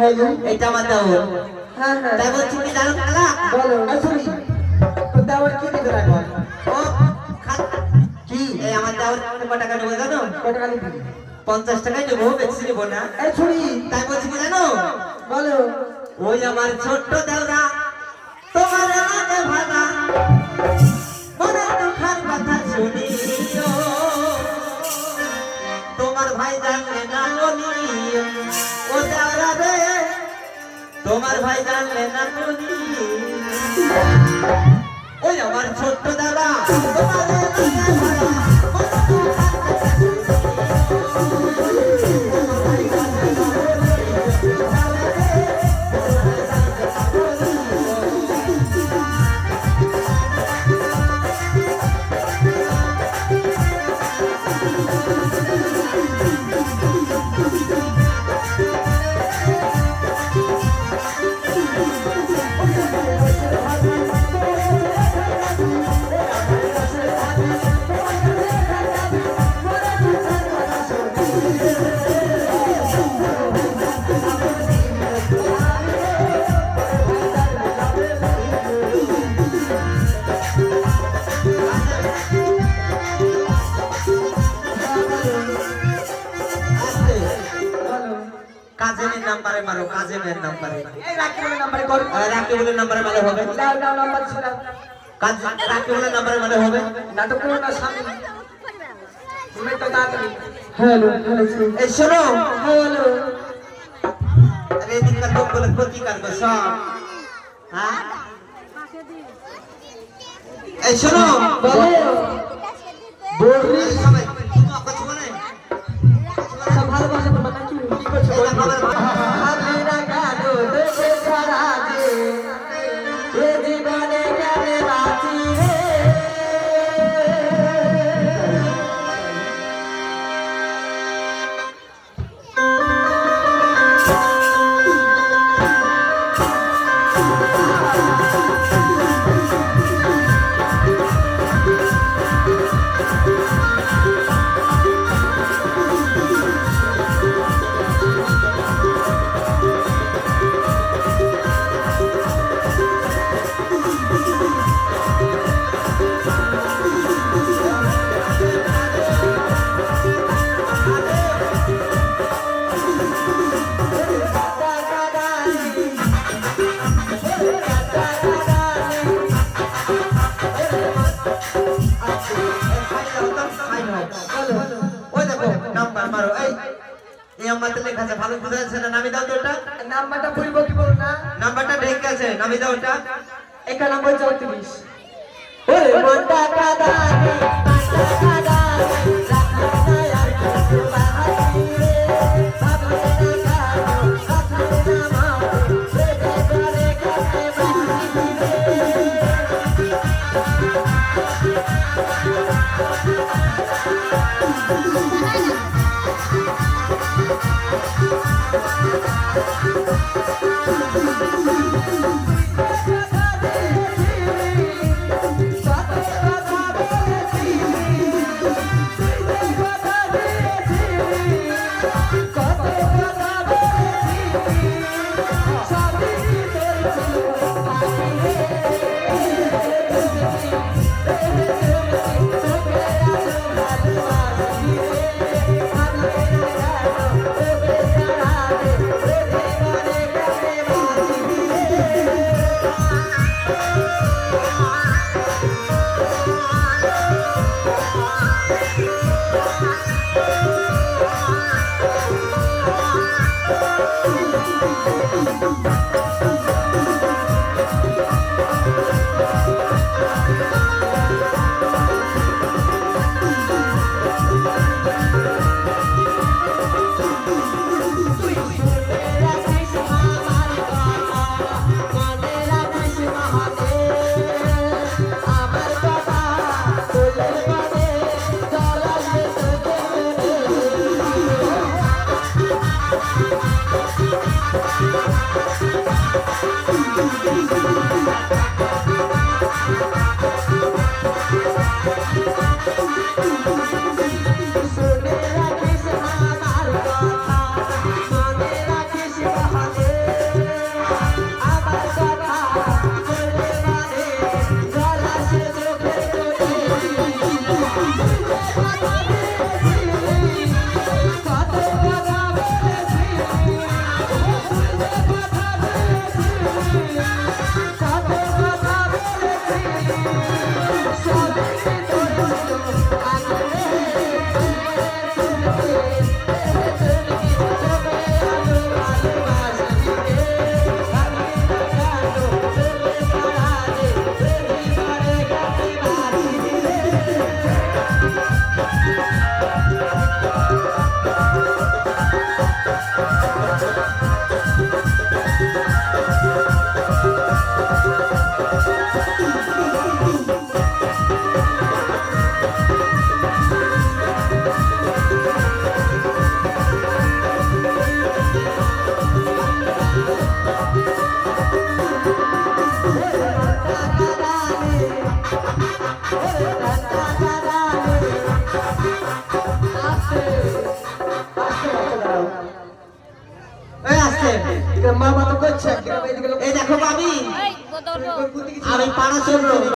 Hello, এটা আমার দেওর। হ্যাঁ হ্যাঁ, তাই বলছি কি জানো কালা? বলো। শুনি তো দেওয়ার কি দিতে রাখো? ও কি এই আমার দেওর কত টাকা নেবো জানো? কত কালি দিবি? 50 টাকায় নেবো, বেশি নেবো না। শুনি, তাই বলছি কি জানো? বলো। ওই আমার ছোট্ট দেওরা তোমার লাগে ভালা, মনে দুঃখের কথা শুনিও, তোমার ভাই জানলে না বলিও, ও দেওরা রে তোমার ভাই জানলে না বলিও, ওই আমার ছোট্ট দেওরা তোমার লাগে ভালা, মনে দুঃখের কথা শুনিও, তোমার ভাই জানলে না কাজেমের নাম্বারে মারো, কাজেমের নাম্বারে। এই রাকিবের নাম্বারে কর। রাকিবুলের নাম্বারে মারলে হবে। দাও দাও নাম্বার ছিল। রাকিবুলের নাম্বারে মারলে হবে। নাটক করো না সামনে। তুমি তো তাড়াতাড়ি। Hello, hello. এই শোনো, হ্যালো। আরে এদিককার লোকগুলো প্রতিকার কর সব। হ্যাঁ? এই শোনো, বলো। বলি এই সবাই, তুমি অকছ বলে? সব ভালোবাসা বলো নাকি? কি করছো? এই খবর ভালো। আমি না কাঁদো তোকে ছাড়া যে, এ জীবনে কেমনে বাঁচি রে? ওই দেখো নাম্বার মারো। এই নাম্বারটা লেখা আছে, ভালো বুঝা যাচ্ছে না? নামি দাও তো ওটা। নাম্বারটা বলবো কি বলো না? নাম্বারটা ঠিক আছে, নামি দাও ওটা। 9134। ওরে মনটা কাদানি, মনটা কাদানি, রাখা যায় আর কিছু বাকি রে। ভাবলে না কাঁদো, রাখলে না মারো, বেঁধে করে কেটে বাকি রে। মা তো করছে এই দেখো ভাবি আমি পাড়া চলবো